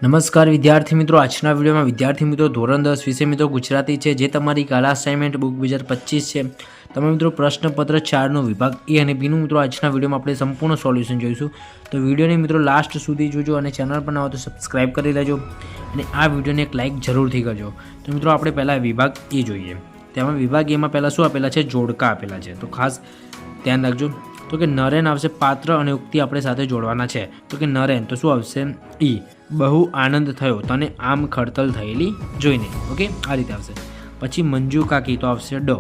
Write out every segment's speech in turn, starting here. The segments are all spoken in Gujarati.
નમસ્કાર વિદ્યાર્થી મિત્રો, આજના વિડીયોમાં વિદ્યાર્થી મિત્રો ધોરણ 10 વિષય મિત્રો ગુજરાતી છે, જે તમારી કલા અસાઇનમેન્ટ બુક 2025 છે। તમે મિત્રો પ્રશ્નપત્ર 4નો વિભાગ એ અને બીનું મિત્રો આજના વિડીયોમાં આપણે સંપૂર્ણ સોલ્યુશન જોઈશું। તો વિડીયોને મિત્રો લાસ્ટ સુધી જોજો અને ચેનલ પર ના હો તો સબસ્ક્રાઇબ કરી લેજો અને આ વિડીયોને એક લાઇક જરૂરથી કરજો। તો મિત્રો આપણે પહેલાં વિભાગ એ જોઈએ। તેમાં વિભાગ એમાં પહેલાં શું આપેલા છે? જોડકા આપેલા છે, તો ખાસ ધ્યાન રાખજો। તો કે નરેન આવશે પાત્ર અને ઉક્તિ આપણે સાથે જોડવાના છે। તો કે નરેન તો શું આવશે? ઈ બહુ આનંદ થયો તને આમ ખડતલ થયેલી જોઈને, ઓકે, આ રીતે આવશે। પછી મંજુ કાકી તો આવશે ડ,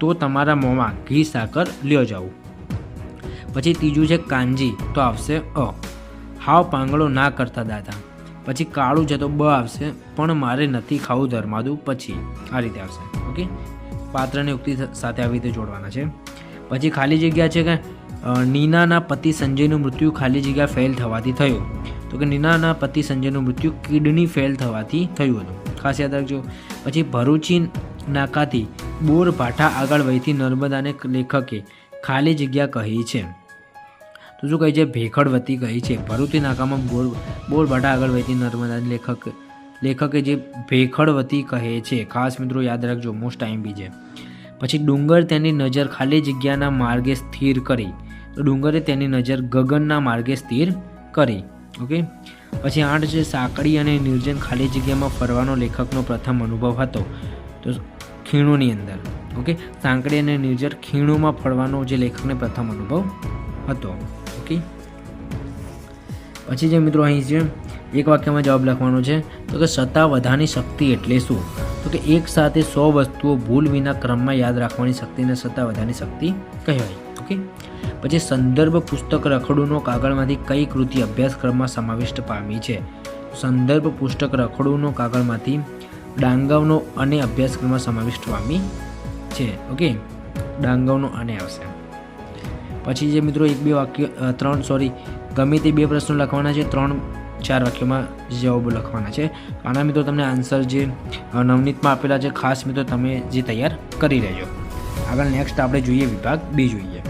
તો તમારા મોંમાં ઘી સાકર લ્યો જાઉં। પછી ત્રીજું છે કાંજી તો આવશે અ, હાવ પાંગળો ના કરતા દાદા। પછી કાળું છે તો બ આવશે, પણ મારે નથી ખાવું ધર્માદું પછી, આ રીતે આવશે, ઓકે। પાત્રને ઉક્તિ સાથે આવી રીતે જોડવાના છે। પછી ખાલી જગ્યા છે કે નીનાના પતિ સંજયનું મૃત્યુ ખાલી જગ્યા ફેલ થવાથી થયું। તો કે નીનાના પતિ સંજયનું મૃત્યુ કિડની ફેલ થવાથી થયું હતું, ખાસ યાદ રાખજો। પછી ભરૂચી નાકાથી બોર ભાઠા આગળ વહીથી નર્મદાને લેખકે ખાલી જગ્યા કહી છે, તો શું કહે છે? ભેખડવતી કહી છે। ભરૂચી નાકામાં બોર ભાઠા આગળ વહીથી નર્મદાને લેખકે જે ભેખડવતી કહે છે, ખાસ મિત્રો યાદ રાખજો, મોસ્ટ ટાઈમ બી છે। પછી ડુંગર તેની નજર ખાલી જગ્યાના માર્ગે સ્થિર કરી, તો ડુંગરે તેની નજર ગગનના માર્ગે સ્થિર કરી, ઓકે। પછી 8 છે સાંકડી અને નિર્જન ખાલી જગ્યામાં ફરવાનો લેખકનો પ્રથમ અનુભવ હતો, તો ખીણોની અંદર, ઓકે। સાંકડી અને નિર્જન ખીણોમાં ફરવાનો જે લેખકને પ્રથમ અનુભવ હતો, ઓકે। પછી જે મિત્રો અહીં છે એક વાક્યમાં જવાબ લખવાનો છે, તો કે સત્તા વધાની શક્તિ એટલે શું? તો કે એક સાથે 100 વસ્તુઓ ભૂલ વિના ક્રમમાં યાદ રાખવાની શક્તિને સત્તા વધાની શક્તિ કહેવાય, ઓકે। પછી સંદર્ભ પુસ્તક રખડુનો કાગળમાંથી કઈ કૃતિ અભ્યાસક્રમમાં સમાવિષ્ટ પામી છે? સંદર્ભ પુસ્તક રખડુનો કાગળમાંથી ડાંગવનો અને અભ્યાસક્રમમાં સમાવિષ્ટ પામી છે, ઓકે। ડાંગવનો અને આવશે। પછી જે મિત્રો ગમે તે 2 પ્રશ્નો લખવાના છે, 3-4 વાક્યોમાં જવાબો લખવાના છે। આના મિત્રો તમને આન્સર જે નવનીતમાં આપેલા છે, ખાસ મિત્રો તમે જે તૈયાર કરી લેજો। આગળ નેક્સ્ટ આપણે જોઈએ વિભાગ બી જોઈએ।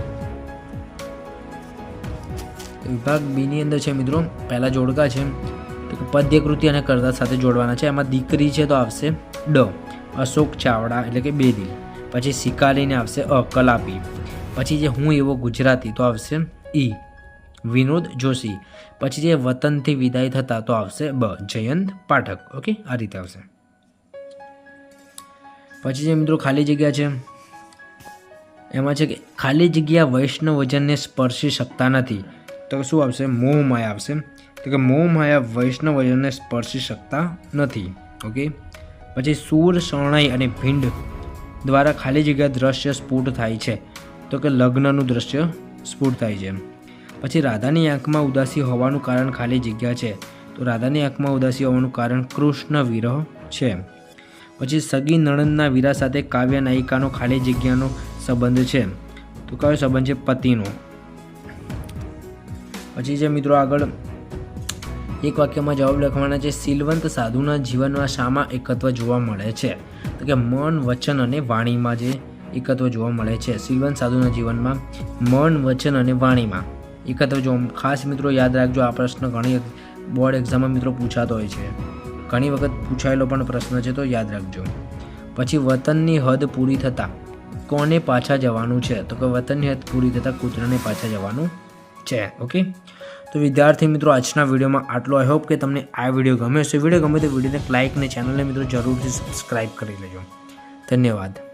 વિભાગ બીની અંદર છે મિત્રો પહેલા જોડકા છે, તો પદ્યકૃતિ અને કર્તા સાથે જોડવાના છે। એમાં દીકરી છે તો આવશે ડ, અશોક ચાવડા એટલે કે બેદિલ। પછી શિકારીને આવશે અ, કલાપી। પછી જે હું એવો ગુજરાતી તો આવશે ઈ, વિનોદ જોશી। પછી જે વતનથી વિદાય થતા તો આવશે બ, જયંત પાઠક, ઓકે, આ રીતે આવશે। પછી જે મિત્રો ખાલી જગ્યા છે એમાં છે કે ખાલી જગ્યા વૈષ્ણવજનને સ્પર્શી શકતા નથી, તો શું આવશે? મોહ માયા આવશે, તો કે મોહ માયા વૈષ્ણવજનને સ્પર્શી શકતા નથી, ઓકે। પછી સૂર શરણાઈ અને ભીંડ દ્વારા ખાલી જગ્યા દ્રશ્ય સ્ફુટ થાય છે, તો કે લગ્નનું દ્રશ્ય સ્ફુટ થાય છે। પછી રાધાની આંખમાં ઉદાસી હોવાનું કારણ ખાલી જગ્યા છે, તો રાધાની આંખમાં ઉદાસી હોવાનું કારણ કૃષ્ણ વિરહ છે। પછી સગી નણંદના વીરા સાથે કાવ્ય નાયિકાનો ખાલી જગ્યાનો સંબંધ છે, તો કયો સંબંધ છે? પતિનો। પછી જે મિત્રો આગળ એક વાક્યમાં જવાબ લખવાના છે, શીલવંત સાધુના જીવનમાં શામાં એકત્વ જોવા મળે છે? તો કે મન, વચન અને વાણીમાં જે એકત્વ જોવા મળે છે। શીલવંત સાધુના જીવનમાં મન, વચન અને વાણીમાં એકત્વ જોવા, ખાસ મિત્રો યાદ રાખજો, આ પ્રશ્ન ઘણી બોર્ડ એક્ઝામમાં મિત્રો પૂછાતો હોય છે, ઘણી વખત પૂછાયેલો પણ પ્રશ્ન છે, તો યાદ રાખજો। પછી વતનની હદ પૂરી થતાં કોને પાછા જવાનું છે? તો કે વતનની હદ પૂરી થતાં કૂતરાને પાછા જવાનું છે, ઓકે। તો વિદ્યાર્થી મિત્રો આજના વિડીયોમાં આટલો। આઈ હોપ કે તમને આ વિડીયો ગમે હશે। વિડીયો ગમે તો વિડીયોને લાઇક અને ચેનલને મિત્રો જરૂરથી સબસ્ક્રાઇબ કરી લેજો। ધન્યવાદ।